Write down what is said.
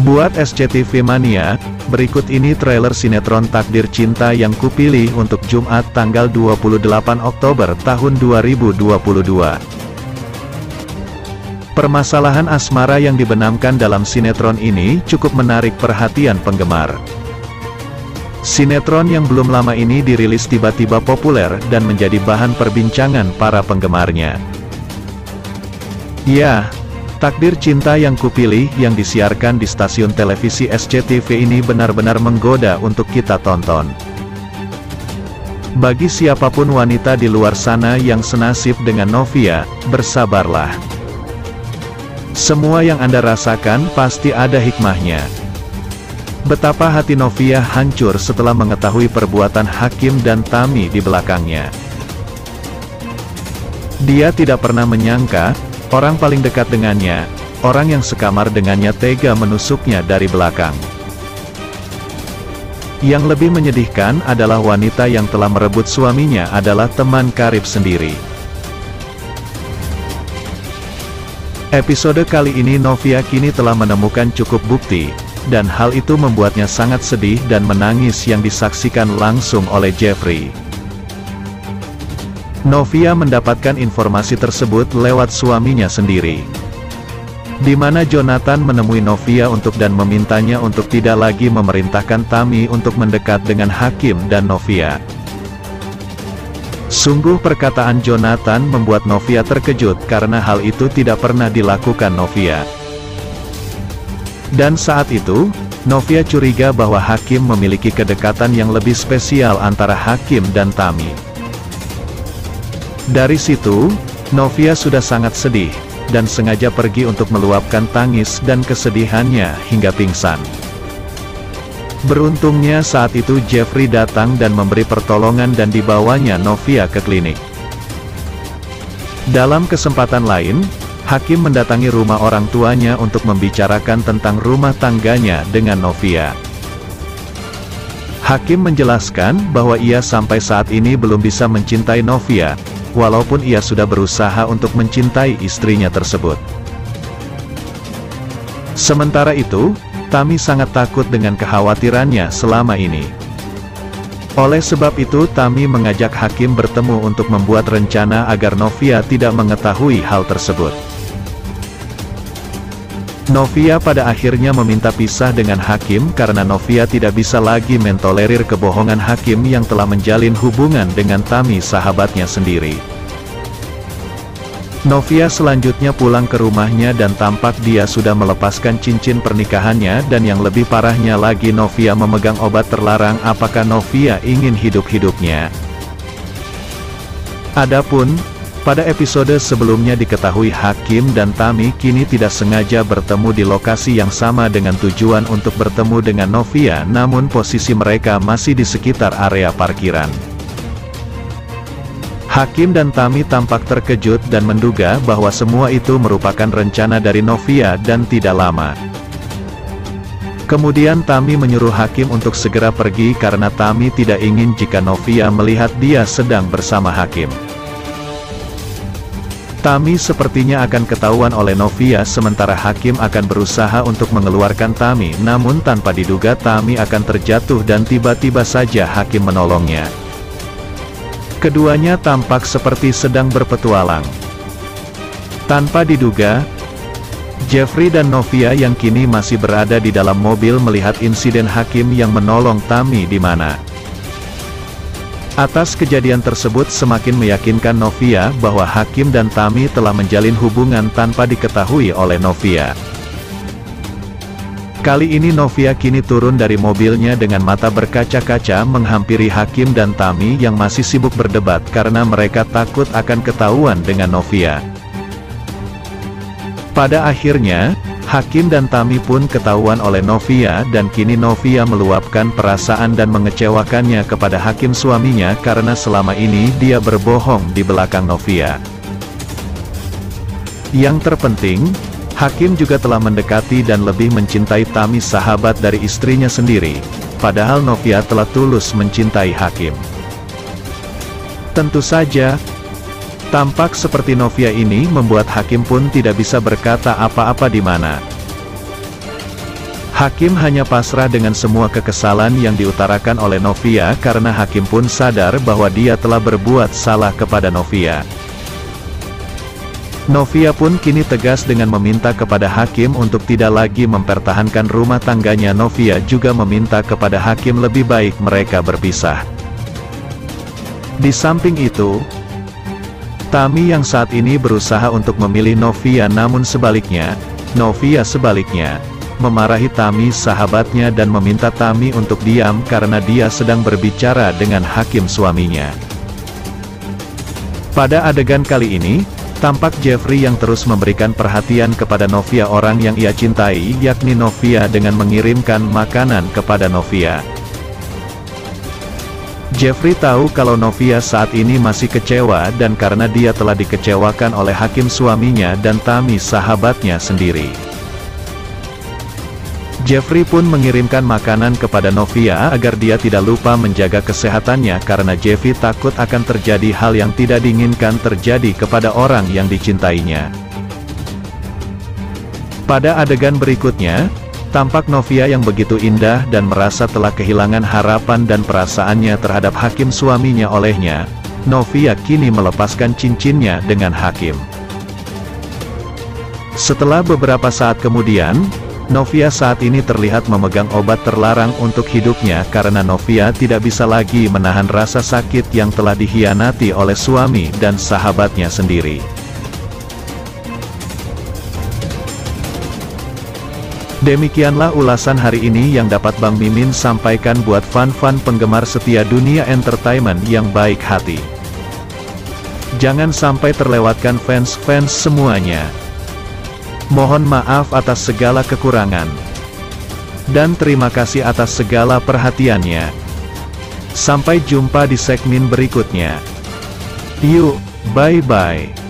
Buat SCTV Mania, berikut ini trailer sinetron Takdir Cinta yang kupilih untuk Jumat tanggal 28 Oktober tahun 2022. Permasalahan asmara yang dibenamkan dalam sinetron ini cukup menarik perhatian penggemar. Sinetron yang belum lama ini dirilis tiba-tiba populer dan menjadi bahan perbincangan para penggemarnya. Ya, Takdir Cinta yang kupilih yang disiarkan di stasiun televisi SCTV ini benar-benar menggoda untuk kita tonton. Bagi siapapun wanita di luar sana yang senasib dengan Novia, bersabarlah. Semua yang Anda rasakan pasti ada hikmahnya. Betapa hati Novia hancur setelah mengetahui perbuatan Hakim dan Tami di belakangnya. Dia tidak pernah menyangka, orang paling dekat dengannya, orang yang sekamar dengannya tega menusuknya dari belakang. Yang lebih menyedihkan adalah wanita yang telah merebut suaminya adalah teman karib sendiri. Episode kali ini Novia kini telah menemukan cukup bukti, dan hal itu membuatnya sangat sedih dan menangis yang disaksikan langsung oleh Jeffrey. Novia mendapatkan informasi tersebut lewat suaminya sendiri, di mana Jonathan menemui Novia dan memintanya untuk tidak lagi memerintahkan Tami untuk mendekat dengan Hakim dan Novia. Sungguh perkataan Jonathan membuat Novia terkejut karena hal itu tidak pernah dilakukan Novia. Dan saat itu, Novia curiga bahwa Hakim memiliki kedekatan yang lebih spesial antara Hakim dan Tami. Dari situ, Novia sudah sangat sedih, dan sengaja pergi untuk meluapkan tangis dan kesedihannya hingga pingsan. Beruntungnya saat itu Jeffrey datang dan memberi pertolongan dan dibawanya Novia ke klinik. Dalam kesempatan lain, Hakim mendatangi rumah orang tuanya untuk membicarakan tentang rumah tangganya dengan Novia. Hakim menjelaskan bahwa ia sampai saat ini belum bisa mencintai Novia, walaupun ia sudah berusaha untuk mencintai istrinya tersebut. Sementara itu, Tami sangat takut dengan kekhawatirannya selama ini. Oleh sebab itu Tami mengajak Hakim bertemu untuk membuat rencana agar Novia tidak mengetahui hal tersebut. Novia pada akhirnya meminta pisah dengan Hakim karena Novia tidak bisa lagi mentolerir kebohongan Hakim yang telah menjalin hubungan dengan Tami sahabatnya sendiri. Novia selanjutnya pulang ke rumahnya dan tampak dia sudah melepaskan cincin pernikahannya dan yang lebih parahnya lagi Novia memegang obat terlarang. Apakah Novia ingin hidup-hidupnya? Adapun, pada episode sebelumnya diketahui Hakim dan Tami kini tidak sengaja bertemu di lokasi yang sama dengan tujuan untuk bertemu dengan Novia, namun posisi mereka masih di sekitar area parkiran. Hakim dan Tami tampak terkejut dan menduga bahwa semua itu merupakan rencana dari Novia dan tidak lama. Kemudian Tami menyuruh Hakim untuk segera pergi karena Tami tidak ingin jika Novia melihat dia sedang bersama Hakim. Tami sepertinya akan ketahuan oleh Novia sementara Hakim akan berusaha untuk mengeluarkan Tami, namun tanpa diduga Tami akan terjatuh dan tiba-tiba saja Hakim menolongnya. Keduanya tampak seperti sedang berpetualang. Tanpa diduga, Jeffrey dan Novia yang kini masih berada di dalam mobil melihat insiden Hakim yang menolong Tami di mana. Atas kejadian tersebut semakin meyakinkan Novia bahwa Hakim dan Tami telah menjalin hubungan tanpa diketahui oleh Novia. Kali ini Novia kini turun dari mobilnya dengan mata berkaca-kaca menghampiri Hakim dan Tami yang masih sibuk berdebat karena mereka takut akan ketahuan dengan Novia. Pada akhirnya, Hakim dan Tami pun ketahuan oleh Novia dan kini Novia meluapkan perasaan dan mengecewakannya kepada Hakim suaminya karena selama ini dia berbohong di belakang Novia. Yang terpenting, Hakim juga telah mendekati dan lebih mencintai Tami sahabat dari istrinya sendiri, padahal Novia telah tulus mencintai Hakim. Tentu saja, tampak seperti Novia ini membuat Hakim pun tidak bisa berkata apa-apa di mana. Hakim hanya pasrah dengan semua kekesalan yang diutarakan oleh Novia karena Hakim pun sadar bahwa dia telah berbuat salah kepada Novia. Novia pun kini tegas dengan meminta kepada Hakim untuk tidak lagi mempertahankan rumah tangganya. Novia juga meminta kepada Hakim lebih baik mereka berpisah. Di samping itu, Tami yang saat ini berusaha untuk memilih Novia, namun sebaliknya, Novia memarahi Tami sahabatnya dan meminta Tami untuk diam karena dia sedang berbicara dengan Hakim suaminya. Pada adegan kali ini, tampak Jeffrey yang terus memberikan perhatian kepada Novia, orang yang ia cintai, yakni Novia, dengan mengirimkan makanan kepada Novia. Jeffrey tahu kalau Novia saat ini masih kecewa dan karena dia telah dikecewakan oleh Hakim suaminya dan Tami sahabatnya sendiri. Jeffrey pun mengirimkan makanan kepada Novia agar dia tidak lupa menjaga kesehatannya karena Jeffrey takut akan terjadi hal yang tidak diinginkan terjadi kepada orang yang dicintainya. Pada adegan berikutnya, tampak Novia yang begitu indah dan merasa telah kehilangan harapan dan perasaannya terhadap Hakim suaminya olehnya. Novia kini melepaskan cincinnya dengan Hakim. Setelah beberapa saat kemudian, Novia saat ini terlihat memegang obat terlarang untuk hidupnya karena Novia tidak bisa lagi menahan rasa sakit yang telah dikhianati oleh suami dan sahabatnya sendiri. Demikianlah ulasan hari ini yang dapat Bang Mimin sampaikan buat fan-fan penggemar setia dunia entertainment yang baik hati. Jangan sampai terlewatkan fans-fans semuanya. Mohon maaf atas segala kekurangan. Dan terima kasih atas segala perhatiannya. Sampai jumpa di segmen berikutnya. Yuk, bye-bye.